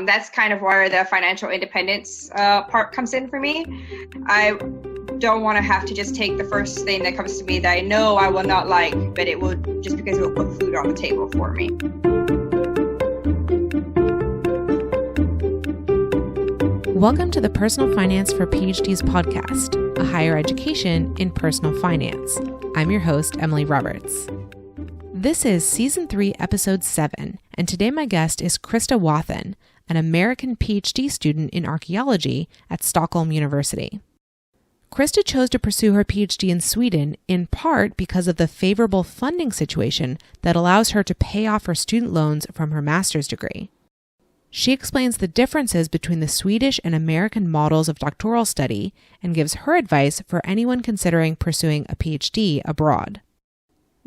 That's kind of where the financial independence part comes in for me. I don't want to have to just take the first thing that comes to me that I know I will not like, but it will just because it will put food on the table for me. Welcome to the Personal Finance for PhDs podcast, a higher education in personal finance. I'm your host, Emily Roberts. This is Season 3, Episode 7, and today my guest is Crista Wathen, an American PhD student in archaeology at Stockholm University. Crista chose to pursue her PhD in Sweden in part because of the favorable funding situation that allows her to pay off her student loans from her master's degree. She explains the differences between the Swedish and American models of doctoral study and gives her advice for anyone considering pursuing a PhD abroad.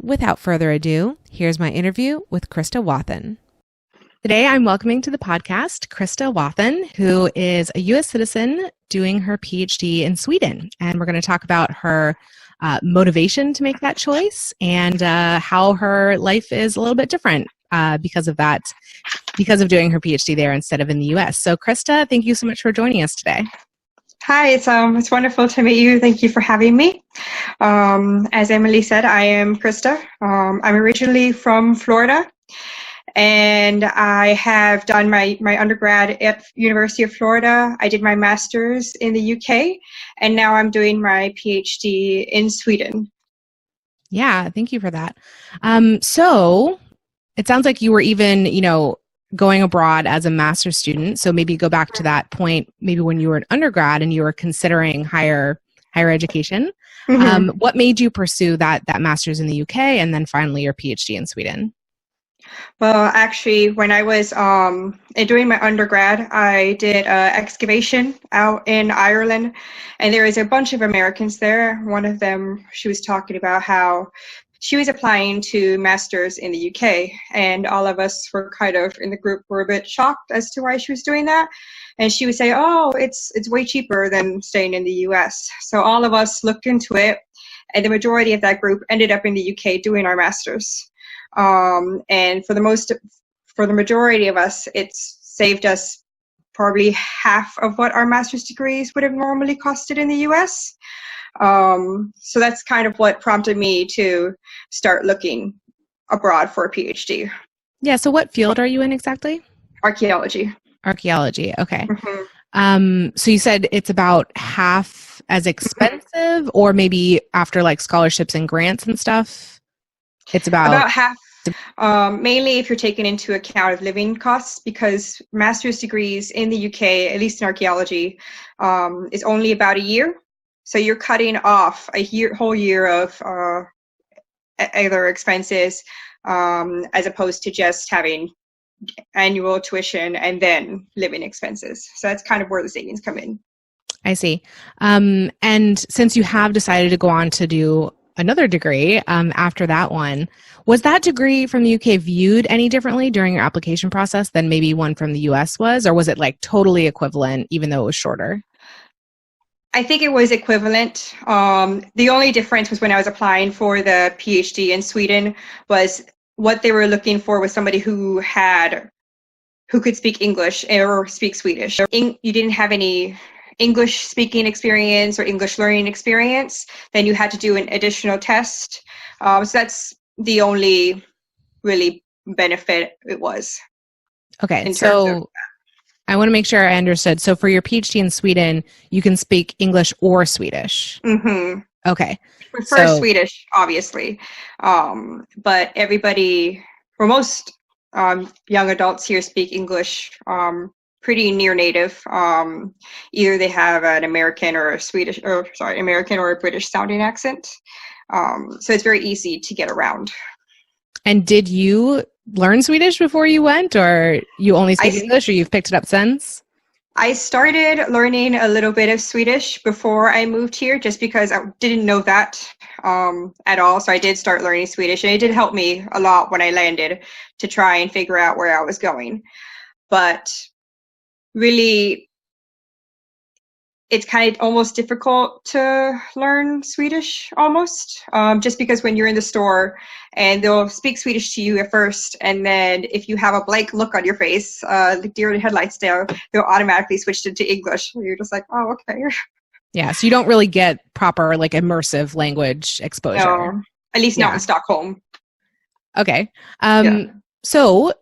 Without further ado, here's my interview with Crista Wathen. Today, I'm welcoming to the podcast Crista Wathen, who is a U.S. citizen doing her PhD in Sweden. And we're going to talk about her motivation to make that choice and how her life is a little bit different because of that, because of doing her PhD there instead of in the U.S. So, Crista, thank you so much for joining us today. Hi, it's wonderful to meet you. Thank you for having me. As Emily said, I am Crista. I'm originally from Florida, and I have done my undergrad at University of Florida. I did my master's in the UK, and now I'm doing my PhD in Sweden. Yeah, thank you for that. So it sounds like you were even, going abroad as a master's student. So maybe go back to that point, maybe when you were an undergrad and you were considering higher education. Mm-hmm. What made you pursue that master's in the UK and then finally your PhD in Sweden? Well, actually, when I was doing my undergrad, I did excavation out in Ireland, and there was a bunch of Americans there. One of them, she was talking about how she was applying to masters in the UK, and all of us were kind of in the group were a bit shocked as to why she was doing that. And she would say, "Oh, it's way cheaper than staying in the US." So all of us looked into it, and the majority of that group ended up in the UK doing our masters. And for the majority of us, it's saved us probably half of what our master's degrees would have normally costed in the US. So that's kind of what prompted me to start looking abroad for a PhD. Yeah. So what field are you in exactly? Archaeology. Archaeology. Okay. Mm-hmm. So you said it's about half as expensive, or maybe after like scholarships and grants and stuff, it's about half. Mainly if you're taking into account of living costs, because master's degrees in the UK, at least in archaeology, is only about a year. So you're cutting off whole year of other expenses, as opposed to just having annual tuition and then living expenses. So that's kind of where the savings come in. I see. And since you have decided to go on to do another degree after that one, was that degree from the UK viewed any differently during your application process than maybe one from the US was? Or was it like totally equivalent even though it was shorter? I think it was equivalent. The only difference was when I was applying for the PhD in Sweden was what they were looking for was somebody who could speak English or speak Swedish. You didn't have any English speaking experience or English learning experience, then you had to do an additional test. So that's the only really benefit it was. Okay, so I want to make sure I understood. So for your PhD in Sweden, you can speak English or Swedish. Mm-hmm. Okay. I prefer Swedish, obviously. But most young adults here speak English pretty near native. Either they have an American or a British sounding accent. So it's very easy to get around. And did you learn Swedish before you went, or you only speak English, or you've picked it up since? I started learning a little bit of Swedish before I moved here, just because I didn't know that at all. So I did start learning Swedish, and it did help me a lot when I landed to try and figure out where I was going. But really, it's kind of almost difficult to learn Swedish almost, just because when you're in the store and they'll speak Swedish to you at first, and then if you have a blank look on your face, the deer in the headlights, they'll automatically switch into English. You're just like, oh, okay. Yeah, so you don't really get proper like immersive language exposure. No, at least not in Stockholm. Okay. So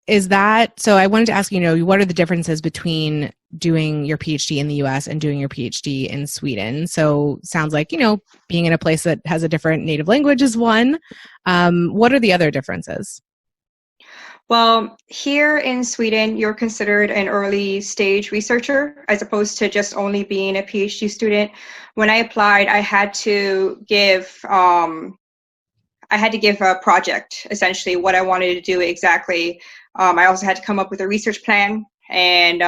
I wanted to ask, what are the differences between doing your PhD in the US and doing your PhD in Sweden? So sounds like, being in a place that has a different native language is one. What are the other differences? Well, here in Sweden, you're considered an early stage researcher as opposed to just only being a PhD student. When I applied, I had to give a project, essentially, what I wanted to do exactly. I also had to come up with a research plan and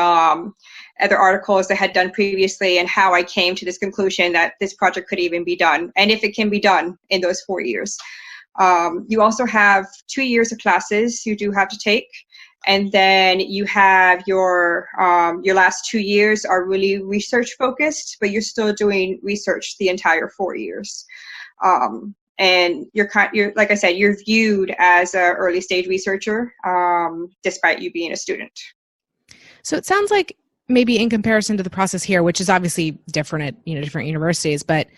other articles I had done previously and how I came to this conclusion that this project could even be done, and if it can be done in those 4 years. You also have 2 years of classes you do have to take, and then you have your last 2 years are really research focused, but you're still doing research the entire 4 years. And you're like I said, you're viewed as an early stage researcher, despite you being a student. So it sounds like maybe in comparison to the process here, which is obviously different at different universities, but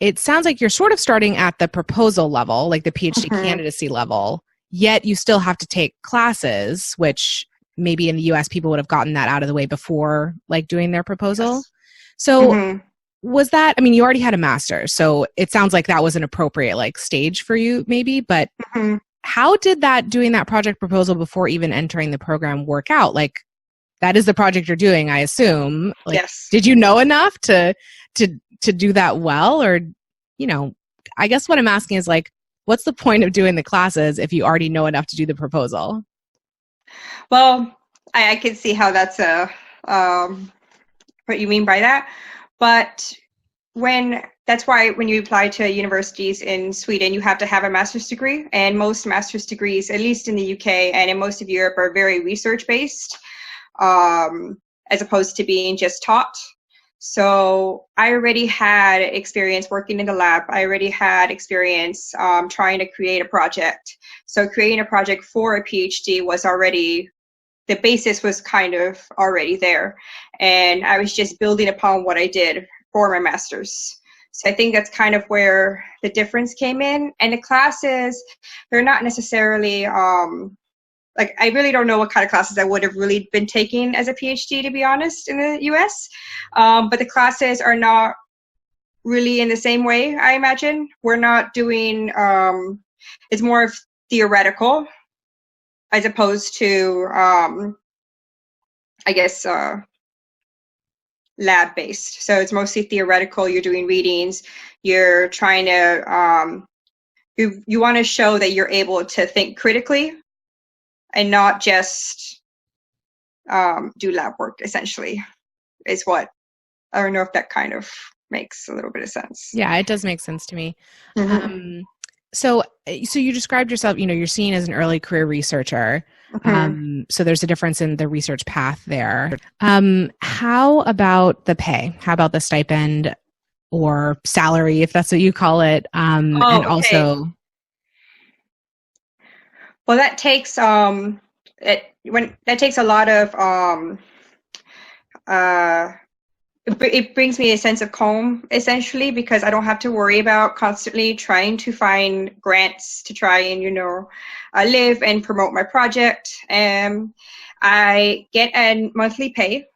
it sounds like you're sort of starting at the proposal level, like the PhD candidacy level, yet you still have to take classes, which maybe in the US people would have gotten that out of the way before like doing their proposal. Yes. So was that, you already had a master's, so it sounds like that was an appropriate like stage for you maybe, but how did doing that project proposal before even entering the program work out? Like that is the project you're doing, I assume. Like, yes. Did you know enough to do that well? Or, I guess what I'm asking is like, what's the point of doing the classes if you already know enough to do the proposal? Well, I can see how that's what you mean by that. But that's why when you apply to universities in Sweden, you have to have a master's degree. And most master's degrees, at least in the UK and in most of Europe, are very research-based, as opposed to being just taught. So I already had experience working in the lab. I already had experience trying to create a project. So creating a project for a PhD was already, the basis was kind of already there. And I was just building upon what I did for my master's. So I think that's kind of where the difference came in. And the classes, they're not necessarily, I really don't know what kind of classes I would have really been taking as a PhD, to be honest, in the US. But the classes are not really in the same way, I imagine. We're not doing, it's more of theoretical as opposed to, lab-based. So it's mostly theoretical. You're doing readings. You're trying to, you want to show that you're able to think critically and not just do lab work, essentially, is what, I don't know if that kind of makes a little bit of sense. Yeah, it does make sense to me. So you described yourself, you're seen as an early career researcher. So there's a difference in the research path there. How about the pay? How about the stipend or salary, if that's what you call it? Also, well, that takes that takes a lot of it brings me a sense of calm, essentially, because I don't have to worry about constantly trying to find grants to try and, live and promote my project. I get a monthly pay.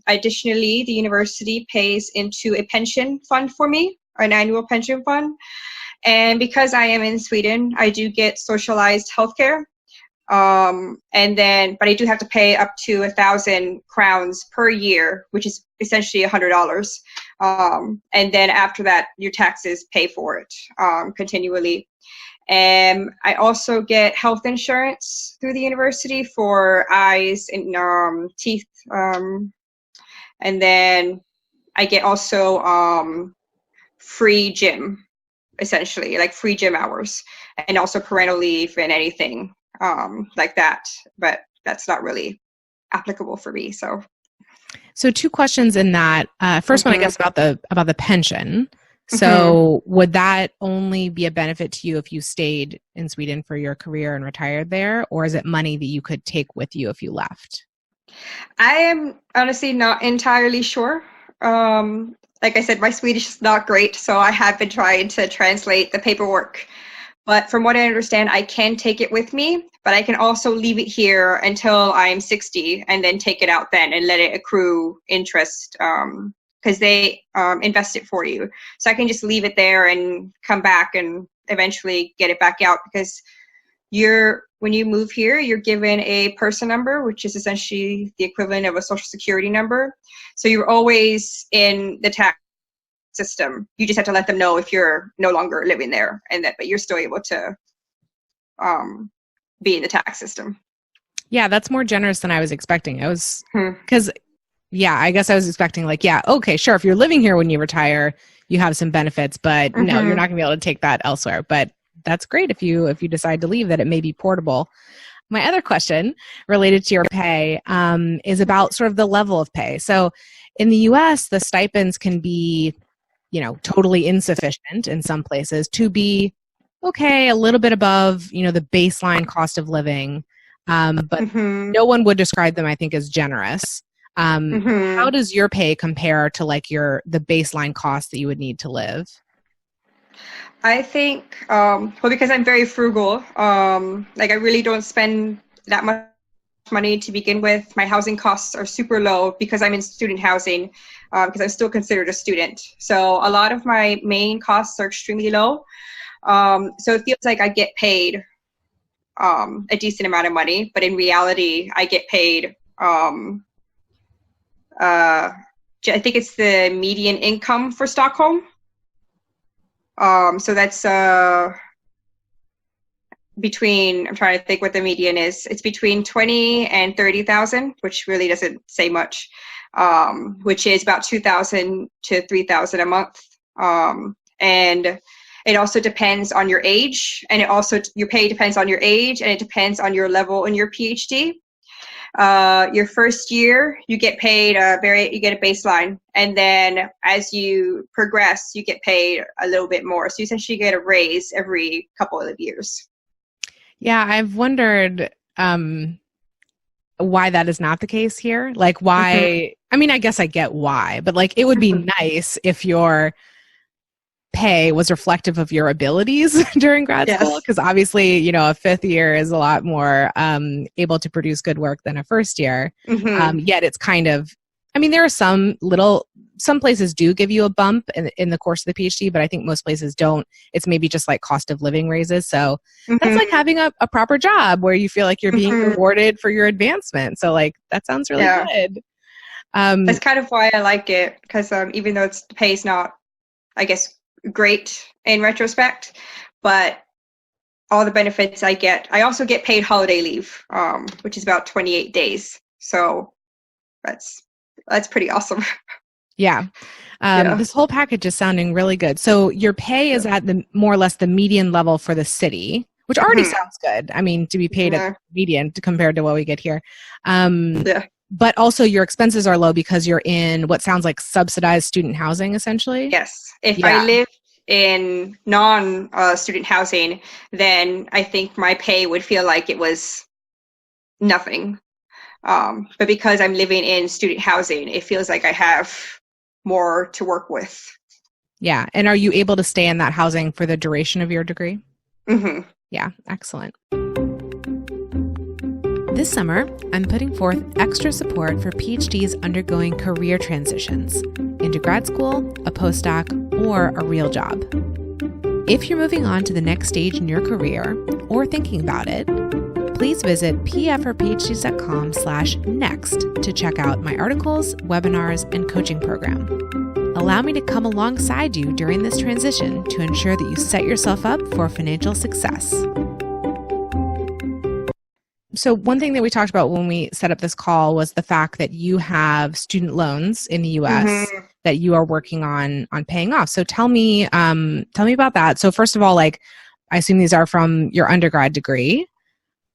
Additionally, the university pays into a pension fund for me, an annual pension fund. And because I am in Sweden, I do get socialized healthcare. But I do have to pay up to 1,000 crowns per year, which is essentially $100. And then after that, your taxes pay for it continually. And I also get health insurance through the university for eyes and teeth. And then I get also free gym, essentially, like free gym hours, and also parental leave and anything like that. But that's not really applicable for me. So So two questions in that. First one, I guess, about the pension. So would that only be a benefit to you if you stayed in Sweden for your career and retired there, or is it money that you could take with you if you left? I am honestly not entirely sure. Like I said, my Swedish is not great, so I have been trying to translate the paperwork. But from what I understand, I can take it with me, but I can also leave it here until I'm 60 and then take it out then and let it accrue interest because they invest it for you. So I can just leave it there and come back and eventually get it back out because when you move here, you're given a person number, which is essentially the equivalent of a social security number. So you're always in the tax system. You just have to let them know if you're no longer living there, but you're still able to be in the tax system. Yeah, that's more generous than I was expecting. I was because I guess I was expecting okay, sure, if you're living here when you retire, you have some benefits, but no, you're not gonna be able to take that elsewhere. But that's great if you decide to leave, that it may be portable. My other question related to your pay is about sort of the level of pay. So in the US, the stipends can be totally insufficient in some places to be, okay, a little bit above, the baseline cost of living. But no one would describe them, I think, as generous. How does your pay compare to the baseline cost that you would need to live? I think, because I'm very frugal, I really don't spend that much money to begin with. My housing costs are super low because I'm in student housing, because I'm still considered a student. So a lot of my main costs are extremely low. So it feels like I get paid a decent amount of money, but in reality, I get paid, I think it's the median income for Stockholm. So that's I'm trying to think what the median is. It's between 20 and 30,000, which really doesn't say much, which is about 2,000 to 3,000 a month. And it also depends on your age, and your pay depends on your age, and it depends on your level in your PhD. Your first year, you get paid you get a baseline, and then as you progress, you get paid a little bit more. So you essentially get a raise every couple of years. Yeah, I've wondered why that is not the case here. Why? I mean, I guess I get why, but it would be nice if your pay was reflective of your abilities during grad school, because obviously, a fifth year is a lot more able to produce good work than a first year. Yet it's kind of, there are some places do give you a bump in the course of the PhD, but I think most places don't. It's maybe just cost of living raises. So that's like having a proper job where you feel like you're being rewarded for your advancement. So that sounds really good. That's kind of why I like it, because even though the pay is not, I guess, great in retrospect, but all the benefits I get. I also get paid holiday leave, which is about 28 days. So that's pretty awesome. Yeah. This whole package is sounding really good. So your pay is at the more or less the median level for the city, which already sounds good. To be paid at median compared to what we get here. But also your expenses are low because you're in what sounds like subsidized student housing, essentially. Yes. If I live in non-student housing, then I think my pay would feel like it was nothing. But because I'm living in student housing, it feels like I have more to work with. Yeah. And are you able to stay in that housing for the duration of your degree? Yeah. Excellent. This summer, I'm putting forth extra support for PhDs undergoing career transitions into grad school, a postdoc, or a real job. If you're moving on to the next stage in your career or thinking about it, please visit pfforphds.com/next to check out my articles, webinars, and coaching program. Allow me to come alongside you during this transition to ensure that you set yourself up for financial success. So one thing that we talked about when we set up this call was the fact that you have student loans in the U.S. that you are working on paying off. So tell me about that. So first of all, I assume these are from your undergrad degree,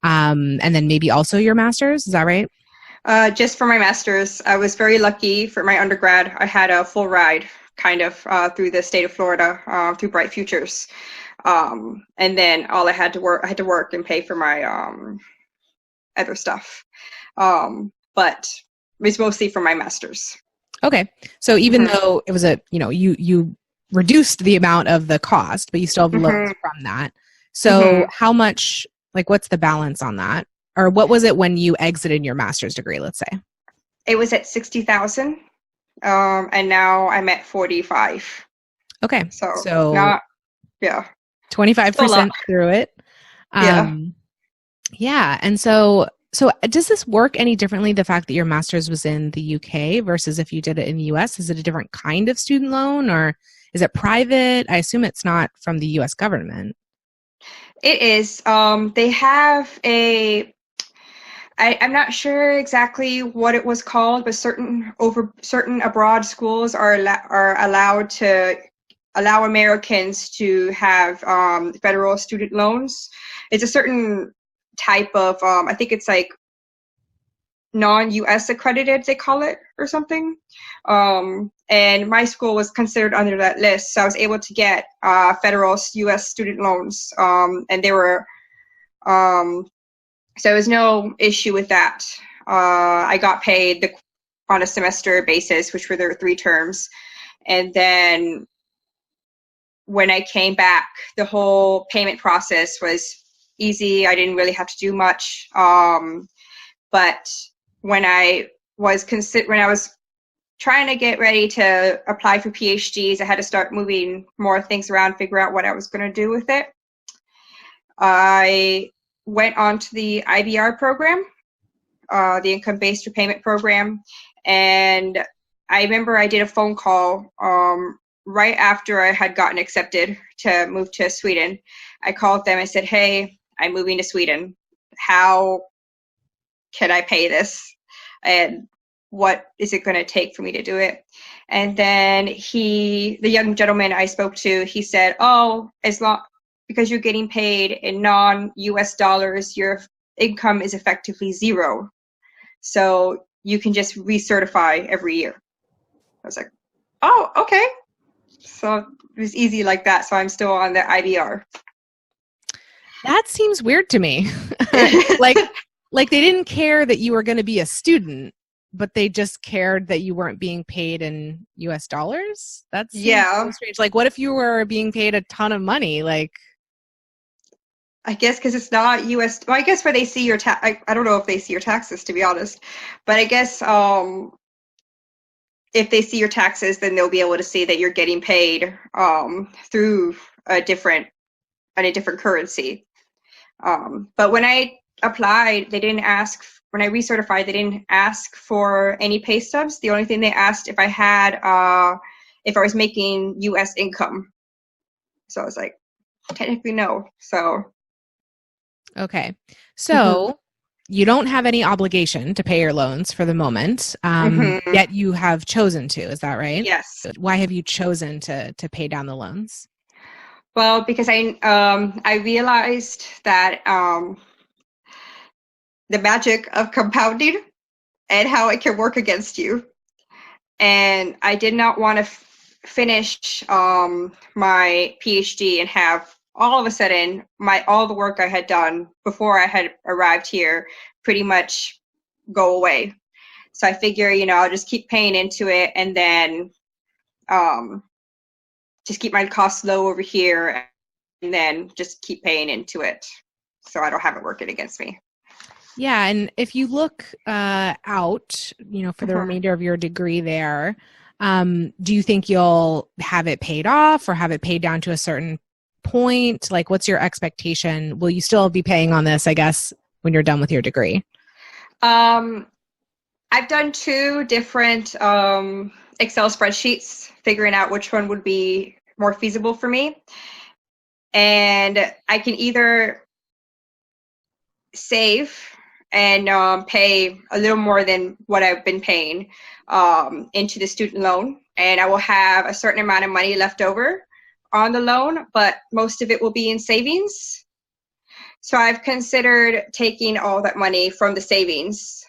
and then maybe also your master's. Is that right? Just for my master's. I was very lucky for my undergrad. I had a full ride kind of through the state of Florida, through Bright Futures. And then I had to work and pay for my other stuff. But it was mostly for my master's. Okay. So even though it was you reduced the amount of the cost, but you still have loans from that. So how much, like, what's the balance on that? Or what was it when you exited your master's degree, let's say? It was at 60,000. And now I'm at 45. Okay. So not, yeah. 25% through it. Yeah. And so does this work any differently, the fact that your master's was in the UK versus if you did it in the US? Is it a different kind of student loan, or is it private? I assume it's not from the US government. It is. They have I'm not sure exactly what it was called, but certain abroad schools are allowed to allow Americans to have federal student loans. It's a certain type of, I think it's like non-US accredited, they call it, or something. And my school was considered under that list, so I was able to get federal US student loans, and they were, so there was no issue with that. I got paid on a semester basis, which were their 3 terms. And then when I came back, the whole payment process was easy. I didn't really have to do much. But when I was trying to get ready to apply for PhDs, I had to start moving more things around, figure out what I was going to do with it. I went on to the IBR program, the income-based repayment program, and I remember I did a phone call right after I had gotten accepted to move to Sweden. I called them and said, "Hey, I'm moving to Sweden. How can I pay this? And what is it going to take for me to do it?" And then the young gentleman I spoke to, he said, "Oh, because you're getting paid in non-US dollars, your income is effectively zero. So you can just recertify every year." I was like, "Oh, okay." So it was easy like that. So I'm still on the IBR. That seems weird to me. Like they didn't care that you were going to be a student, but they just cared that you weren't being paid in US dollars. That's so strange. Like, what if you were being paid a ton of money? Like, I guess because it's not US. Well, I guess where they see your tax. I don't know if they see your taxes, to be honest. But I guess if they see your taxes, then they'll be able to see that you're getting paid through a different currency. But when I applied, they didn't ask. When I recertified, they didn't ask for any pay stubs. The only thing they asked if I was making US income. So I was like, technically no. So. Okay. So you don't have any obligation to pay your loans for the moment, yet you have chosen to. Is that right? Yes. Why have you chosen to pay down the loans? Well, because I realized that the magic of compounding and how it can work against you. And I did not want to finish my PhD and have all of a sudden all the work I had done before I had arrived here pretty much go away. So I figure, I'll just keep paying into it and then just keep my costs low over here and then just keep paying into it so I don't have it working against me. Yeah, and if you look out, for the remainder of your degree there, do you think you'll have it paid off or have it paid down to a certain point? Like, what's your expectation? Will you still be paying on this, I guess, when you're done with your degree? I've done 2 different Excel spreadsheets, figuring out which one would be more feasible for me. And I can either save and pay a little more than what I've been paying into the student loan, and I will have a certain amount of money left over on the loan, but most of it will be in savings. So I've considered taking all that money from the savings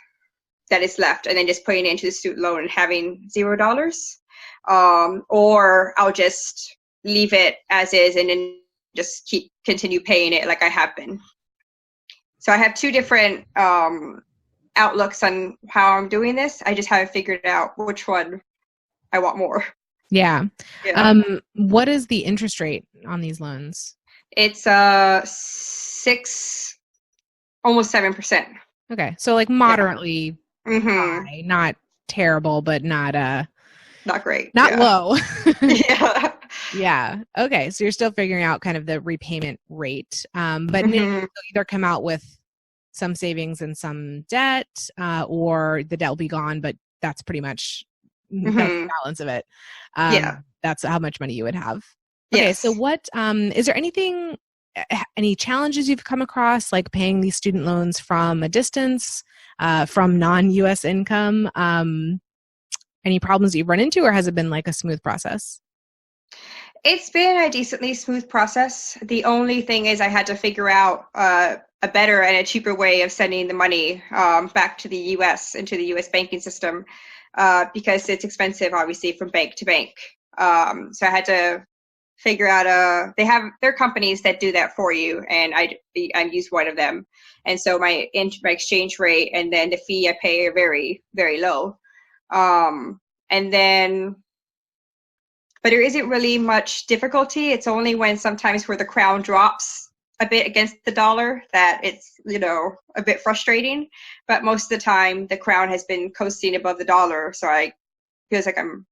that is left, and then just putting it into the student loan and having $0. Or I'll just leave it as is and then just continue paying it like I have been. So I have two different outlooks on how I'm doing this. I just haven't figured out which one I want more. Yeah. What is the interest rate on these loans? It's 6, almost 7%. Okay, so like moderately high, not terrible, but not great, not low. Yeah. Yeah. Okay, so you're still figuring out kind of the repayment rate, but you'll either come out with some savings and some debt, or the debt will be gone, but that's pretty much that's the balance of it. That's how much money you would have. Okay, yes. So what is there any challenges you've come across, like paying these student loans from a distance, from non-U.S. income? Any problems that you've run into, or has it been like a smooth process? It's been a decently smooth process. The only thing is I had to figure out a better and a cheaper way of sending the money back to the U.S., into the U.S. banking system, because it's expensive, obviously, from bank to bank. So I had to figure out there are companies that do that for you, and I use one of them. And so my exchange rate and then the fee I pay are very, very low. But there isn't really much difficulty. It's only when sometimes where the crown drops a bit against the dollar that it's, a bit frustrating. But most of the time the crown has been coasting above the dollar. So I feels like I'm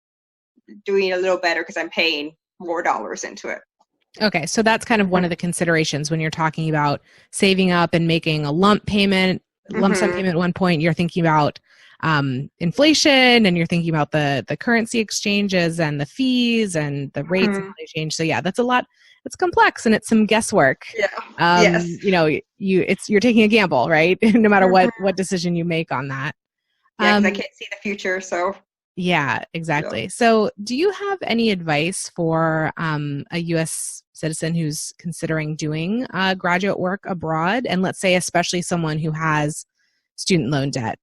doing a little better because I'm paying more dollars into it. Okay. So that's kind of one of the considerations when you're talking about saving up and making a lump sum payment at one point. You're thinking about inflation, and you're thinking about the currency exchanges and the fees and the rates and how they change. So yeah, that's a lot. It's complex and it's some guesswork. Yeah. Yes. You're taking a gamble, right? No matter what decision you make on that. Yeah, 'cause I can't see the future. So. Yeah, exactly. So do you have any advice for a U.S. citizen who's considering doing graduate work abroad, and let's say especially someone who has student loan debt?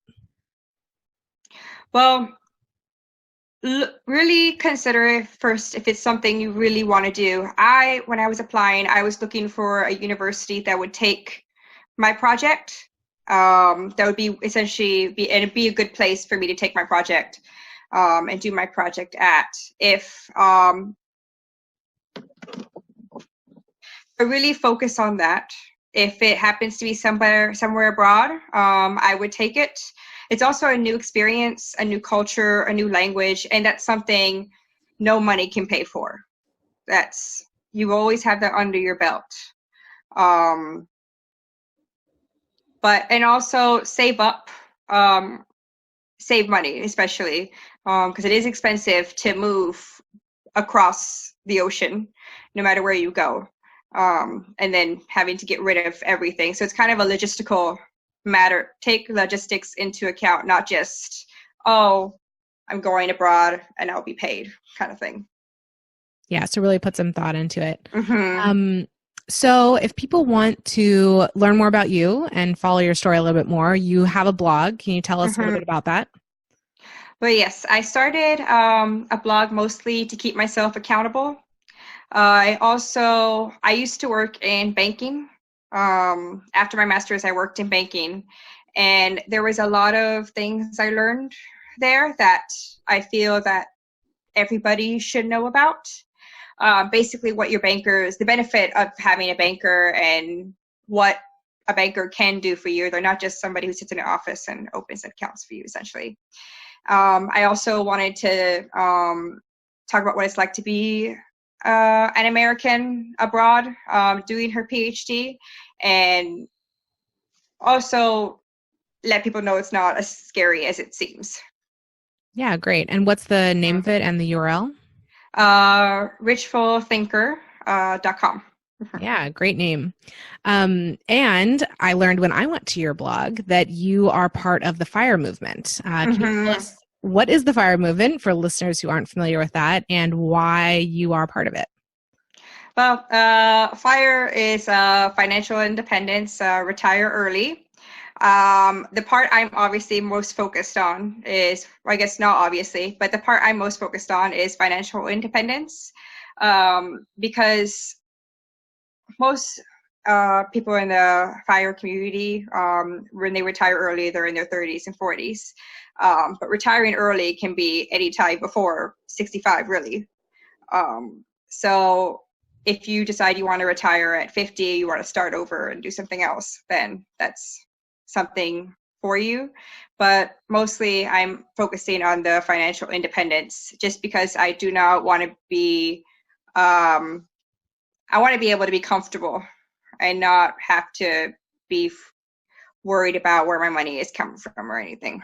Well, really consider it first if it's something you really want to do. When I was applying, I was looking for a university that would take my project. That would be essentially it'd be a good place for me to take my project and do my project at. If I really focus on that, if it happens to be somewhere abroad, I would take it. It's also a new experience, a new culture, a new language, and that's something no money can pay for. You always have that under your belt. And also save up, save money, especially because it is expensive to move across the ocean, no matter where you go, and then having to get rid of everything. So it's kind of a logistical matter. Take logistics into account, not just, I'm going abroad and I'll be paid kind of thing. Yeah, so really put some thought into it. So if people want to learn more about you and follow your story a little bit more, you have a blog. Can you tell us a little bit about that? Well, yes, I started a blog mostly to keep myself accountable. I used to work in banking. After my master's, I worked in banking, and there was a lot of things I learned there that I feel that everybody should know about. Basically the benefit of having a banker and what a banker can do for you. They're not just somebody who sits in an office and opens accounts for you, essentially. I also wanted to talk about what it's like to be an American abroad, doing her PhD, and also let people know it's not as scary as it seems. Yeah, great. And what's the name of it and the URL? richfulthinker.com. Yeah, great name. And I learned when I went to your blog that you are part of the FIRE movement. Can you tell us what is the FIRE movement for listeners who aren't familiar with that, and why you are part of it? Well, FIRE is financial independence, retire early. The part I'm obviously most focused on is, well, I guess not obviously, but the part I'm most focused on is financial independence, because most people in the FIRE community, when they retire early, they're in their 30s and 40s. But retiring early can be any time before 65, really. So if you decide you want to retire at 50, you want to start over and do something else, then that's something for you. But mostly I'm focusing on the financial independence, just because I do not want to be, I want to be able to be comfortable and not have to be worried about where my money is coming from or anything.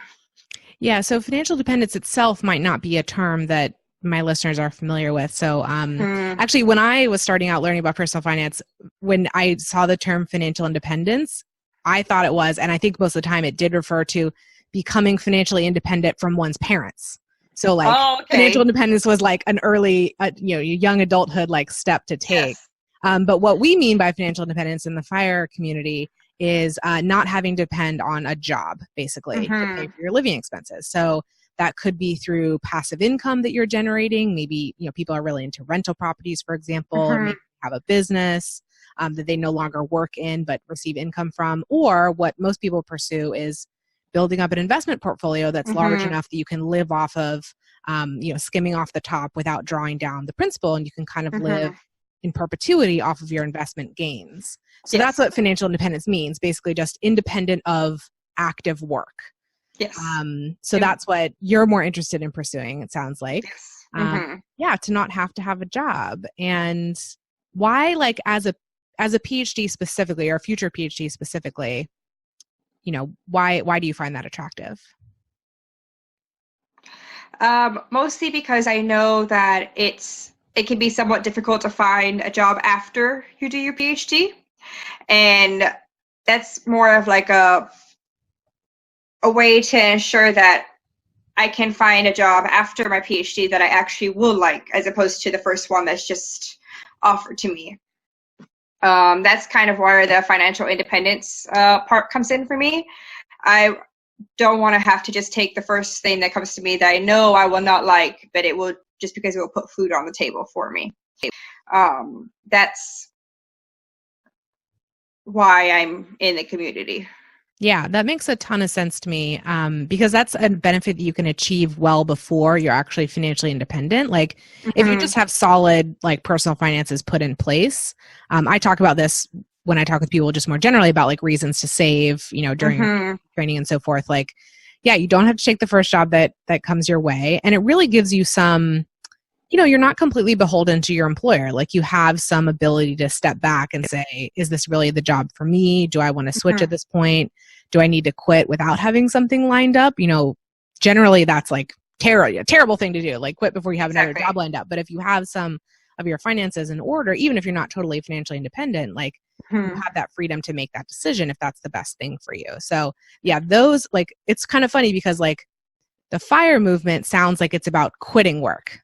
Yeah, so financial dependence itself might not be a term that my listeners are familiar with. So actually, when I was starting out learning about personal finance, when I saw the term financial independence, I thought it was, and I think most of the time it did refer to becoming financially independent from one's parents. So like financial independence was like an early, young adulthood like step to take. Yes. But what we mean by financial independence in the FIRE community is not having to depend on a job, basically, to pay for your living expenses. So that could be through passive income that you're generating. Maybe, people are really into rental properties, for example, maybe have a business that they no longer work in but receive income from. Or what most people pursue is building up an investment portfolio that's large enough that you can live off of, skimming off the top without drawing down the principal, and you can kind of live in perpetuity off of your investment gains. So that's what financial independence means, basically just independent of active work. Yes. So that's what you're more interested in pursuing, it sounds like. Yes. To not have to have a job. And why, like as a PhD specifically, or a future PhD specifically, why do you find that attractive? Mostly because I know that it can be somewhat difficult to find a job after you do your PhD. And that's more of like a way to ensure that I can find a job after my PhD that I actually will like, as opposed to the first one that's just offered to me. That's kind of where the financial independence part comes in for me. I don't want to have to just take the first thing that comes to me that I know I will not like, but it will, just because it will put food on the table for me. That's why I'm in the community. Yeah, that makes a ton of sense to me, because that's a benefit that you can achieve well before you're actually financially independent. Like if you just have solid like personal finances put in place, I talk about this when I talk with people just more generally about like reasons to save, during training and so forth. Like, yeah, you don't have to take the first job that comes your way. And it really gives you some, you're not completely beholden to your employer. Like you have some ability to step back and say, is this really the job for me? Do I want to switch at this point? Do I need to quit without having something lined up? Generally that's like a terrible thing to do, like quit before you have another job lined up. But if you have some of your finances in order, even if you're not totally financially independent, like you have that freedom to make that decision if that's the best thing for you. So yeah, those, like, it's kind of funny because like the FIRE movement sounds like it's about quitting work,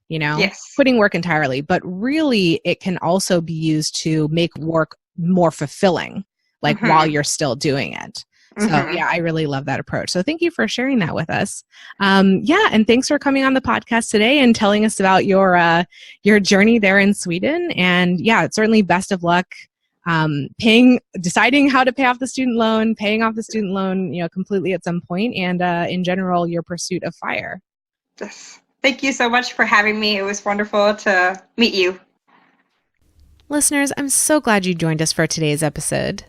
quitting work entirely, but really it can also be used to make work more fulfilling, like while you're still doing it. So yeah, I really love that approach. So thank you for sharing that with us. And thanks for coming on the podcast today and telling us about your journey there in Sweden. And yeah, certainly best of luck deciding how to pay off the student loan, paying off the student loan, completely at some point, and in general, your pursuit of FIRE. Yes. Thank you so much for having me. It was wonderful to meet you. Listeners, I'm so glad you joined us for today's episode.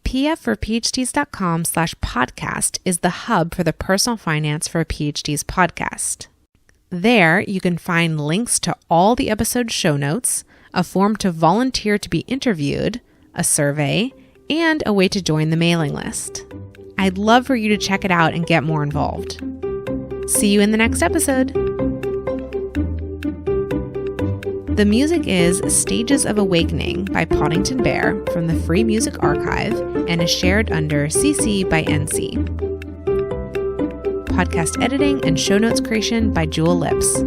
pfforphds.com/podcast is the hub for the Personal Finance for PhDs podcast. There, you can find links to all the episode show notes, a form to volunteer to be interviewed, a survey, and a way to join the mailing list. I'd love for you to check it out and get more involved. See you in the next episode. The music is Stages of Awakening by Poddington Bear from the Free Music Archive and is shared under CC by NC. Podcast editing and show notes creation by Jewel Lips.